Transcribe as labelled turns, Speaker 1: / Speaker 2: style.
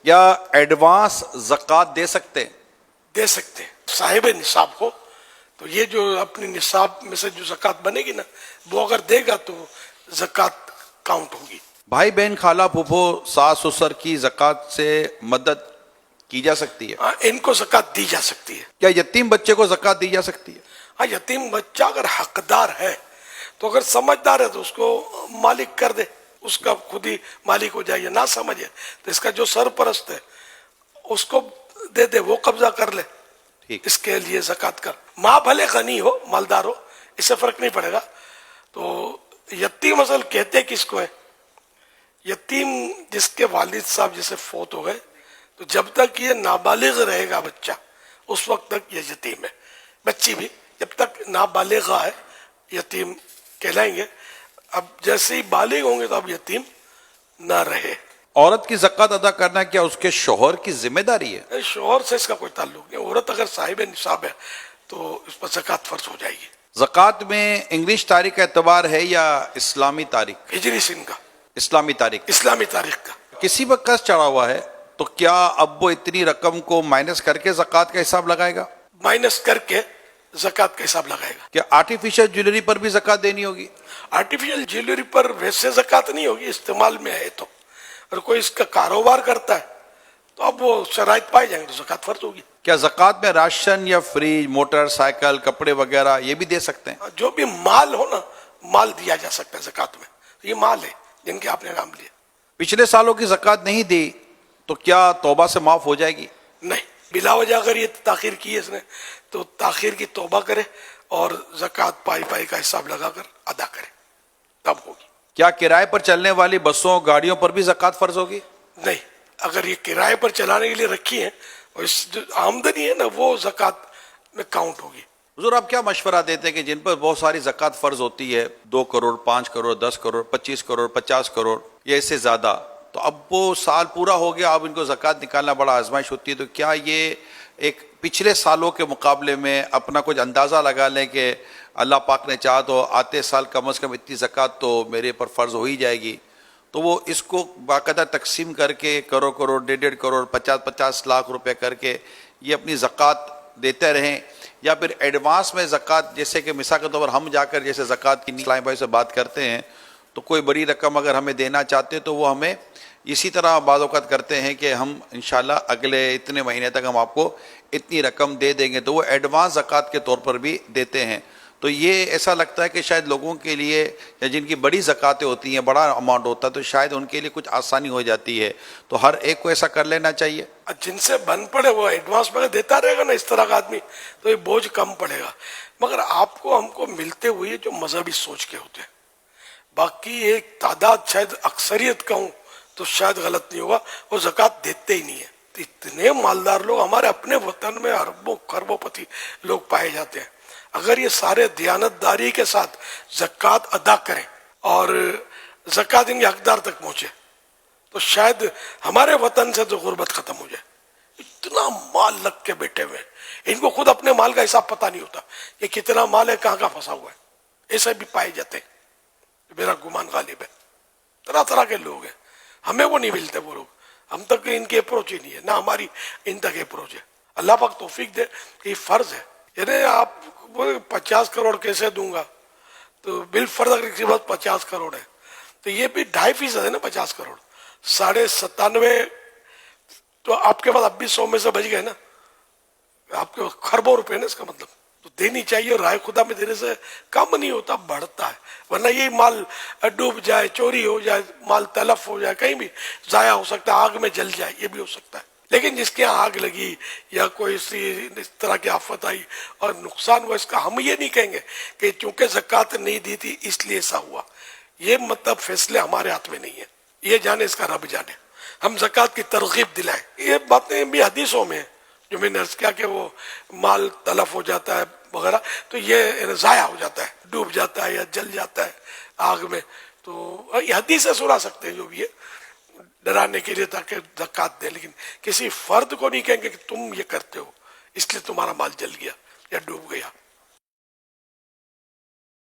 Speaker 1: کیا ایڈوانس زکوٰۃ دے سکتے ہیں؟
Speaker 2: دے سکتے ہیں صاحب نصاب کو. تو یہ جو اپنی نصاب میں سے جو زکوٰۃ بنے گی نا وہ اگر دے گا تو زکوٰۃ کاؤنٹ ہوگی.
Speaker 1: بھائی بہن خالہ پھوپھو ساس سسر کی زکوٰۃ سے مدد کی جا سکتی ہے؟
Speaker 2: ہاں ان کو زکوٰۃ دی جا سکتی ہے.
Speaker 1: کیا یتیم بچے کو زکوٰۃ دی جا سکتی ہے؟
Speaker 2: ہاں یتیم بچہ اگر حقدار ہے تو اگر سمجھدار ہے تو اس کو مالک کر دے, اس کا خود ہی مالک ہو جائے. نہ سمجھے تو اس کا جو سرپرست ہے اس کو دے دے, وہ قبضہ کر لے.
Speaker 1: ٹھیک.
Speaker 2: اس کے لیے زکوٰۃ کر. ماں بھلے غنی ہو مالدار ہو اس سے فرق نہیں پڑے گا. تو یتیم اصل کہتے کس کو ہے؟ یتیم جس کے والد صاحب جیسے فوت ہو گئے تو جب تک یہ نابالغ رہے گا بچہ اس وقت تک یہ یتیم ہے. بچی بھی جب تک نابالغ ہے یتیم کہلائیں گے. اب جیسے ہی بالغ ہوں گے تو اب یتیم نہ رہے.
Speaker 1: عورت کی زکوٰۃ ادا کرنا کیا اس کے شوہر کی ذمہ داری ہے؟
Speaker 2: شوہر سے اس کا کوئی تعلق نہیں. عورت اگر صاحب نصاب ہے تو اس پر زکوٰۃ فرض ہو جائے گی.
Speaker 1: زکوٰۃ میں انگلش تاریخ کا اعتبار ہے یا اسلامی تاریخ؟
Speaker 2: ہجری سن کا,
Speaker 1: اسلامی تاریخ.
Speaker 2: اسلامی تاریخ کا.
Speaker 1: کسی پر قرض چڑھا ہوا ہے تو کیا اب وہ اتنی رقم کو مائنس کر کے زکوٰۃ کا حساب لگائے گا؟
Speaker 2: مائنس کر کے زکوٰۃ کا حساب لگائے گا.
Speaker 1: کیا آرٹیفیشل جویلری پر بھی زکوٰۃ دینی ہوگی؟
Speaker 2: آرٹیفیشل جیولری پر ویسے زکوٰۃ نہیں ہوگی, استعمال میں ہے تو. اگر کوئی اس کا کاروبار کرتا ہے تو اب وہ شرائط پائے جائیں گے تو زکوٰۃ فرض ہوگی.
Speaker 1: کیا زکوٰۃ میں راشن یا فریج, موٹر سائیکل, کپڑے وغیرہ یہ بھی دے سکتے ہیں؟
Speaker 2: جو بھی مال ہو نا مال دیا جا سکتا ہے زکوٰۃ میں. یہ مال ہے جن کے آپ نے نام لیا.
Speaker 1: پچھلے سالوں کی زکوٰۃ نہیں دی تو کیا توبہ سے معاف ہو جائے گی؟
Speaker 2: نہیں, بلا وجہ اگر یہ تاخیر کی ہے اس نے تو تاخیر کی توبہ کرے اور زکوٰۃ پائی پائی کا حساب لگا کر ادا کرے تب ہوگی.
Speaker 1: کیا کرائے پر چلنے والی بسوں گاڑیوں پر بھی زکوٰۃ فرض ہوگی؟
Speaker 2: نہیں, اگر یہ کرائے پر چلانے کے لیے رکھی ہیں اور اس جو آمدنی ہے نا وہ زکوٰۃ میں کاؤنٹ ہوگی.
Speaker 1: حضور آپ کیا مشورہ دیتے ہیں کہ جن پر بہت ساری زکوٰۃ فرض ہوتی ہے 2 کروڑ 5 کروڑ 10 کروڑ 25 کروڑ 50 کروڑ یا اس سے زیادہ, تو اب وہ سال پورا ہو گیا اب ان کو زکوٰۃ نکالنا بڑا آزمائش ہوتی ہے, تو کیا یہ ایک پچھلے سالوں کے مقابلے میں اپنا کچھ اندازہ لگا لیں کہ اللہ پاک نے چاہا تو آتے سال کم از کم اتنی زکوٰۃ تو میرے پر فرض ہو ہی جائے گی, تو وہ اس کو باقاعدہ تقسیم کر کے کروڑ 1.5 کروڑ 50 لاکھ روپے کر کے یہ اپنی زکوٰۃ دیتے رہیں, یا پھر ایڈوانس میں زکوٰۃ, جیسے کہ مثال کے طور پر ہم جا کر جیسے زکوٰۃ کی اسلام بھائی سے بات کرتے ہیں تو کوئی بڑی رقم اگر ہمیں دینا چاہتے تو وہ ہمیں اسی طرح بعض اوقات کرتے ہیں کہ ہم انشاءاللہ اگلے اتنے مہینے تک ہم آپ کو اتنی رقم دے دیں گے, تو وہ ایڈوانس زکوٰۃ کے طور پر بھی دیتے ہیں. تو یہ ایسا لگتا ہے کہ شاید لوگوں کے لیے یا جن کی بڑی زکوٰۃیں ہوتی ہیں, بڑا اماؤنٹ ہوتا ہے, تو شاید ان کے لیے کچھ آسانی ہو جاتی ہے, تو ہر ایک کو ایسا کر لینا چاہیے.
Speaker 2: جن سے بن پڑے وہ ایڈوانس میں دیتا رہے گا نا اس طرح کا آدمی تو یہ بوجھ کم پڑے گا. مگر آپ کو ہم کو ملتے ہوئے جو مذہبی سوچ کے ہوتے ہیں, باقی ایک تعداد شاید اکثریت کہوں تو شاید غلط نہیں ہوگا, وہ زکوٰۃ دیتے ہی نہیں ہے. اتنے مالدار لوگ ہمارے اپنے وطن میں اربوں خربوں پتی لوگ پائے جاتے ہیں. اگر یہ سارے دیانتداری کے ساتھ زکوٰۃ ادا کریں اور زکوٰۃ ان کے حقدار تک پہنچے تو شاید ہمارے وطن سے تو غربت ختم ہو جائے. اتنا مال لگ کے بیٹھے ہوئے ان کو خود اپنے مال کا حساب پتہ نہیں ہوتا کہ کتنا مال ہے کہاں پھنسا ہوا ہے. ایسے بھی پائے جاتے ہیں, میرا گمان غالب ہے. طرح طرح کے لوگ ہیں, ہمیں وہ نہیں ملتے وہ لوگ, ہم تک ان کی اپروچ ہی نہیں ہے, نہ ہماری ان تک اپروچ ہے. اللہ پاک توفیق دے کہ یہ فرض ہے. یعنی آپ 50 کروڑ کیسے دوں گا, تو بالفرض اگر کسی پاس 50 کروڑ ہے تو یہ بھی 2.5% ہے نا. 50 کروڑ 97.5 تو آپ کے پاس اب بھی 100 میں سے بچ گئے نا, آپ کے خربوں روپے نا, اس کا مطلب تو دینی چاہیے. اور رائے خدا میں دینے سے کم نہیں ہوتا, بڑھتا ہے. ورنہ یہ مال ڈوب جائے, چوری ہو جائے, مال تلف ہو جائے, کہیں بھی ضائع ہو سکتا ہے, آگ میں جل جائے, یہ بھی ہو سکتا ہے. لیکن جس کے یہاں آگ لگی یا کوئی اس طرح کی آفت آئی اور نقصان ہوا, اس کا ہم یہ نہیں کہیں گے کہ چونکہ زکوٰۃ نہیں دی تھی اس لیے ایسا ہوا. یہ مطلب فیصلے ہمارے ہاتھ میں نہیں ہے, یہ جانے اس کا رب جانے. ہم زکوٰۃ کی ترغیب دلائیں. یہ باتیں بھی حدیثوں میں جو میں نے عرض کیا کہ وہ مال تلف ہو جاتا ہے وغیرہ, تو یہ ضائع ہو جاتا ہے, ڈوب جاتا ہے یا جل جاتا ہے آگ میں, تو یہ حدیثیں سنا سکتے ہیں جو بھی ہے ڈرانے کے لیے تاکہ زکوٰۃ دے. لیکن کسی فرد کو نہیں کہیں گے کہ تم یہ کرتے ہو اس لیے تمہارا مال جل گیا یا ڈوب گیا.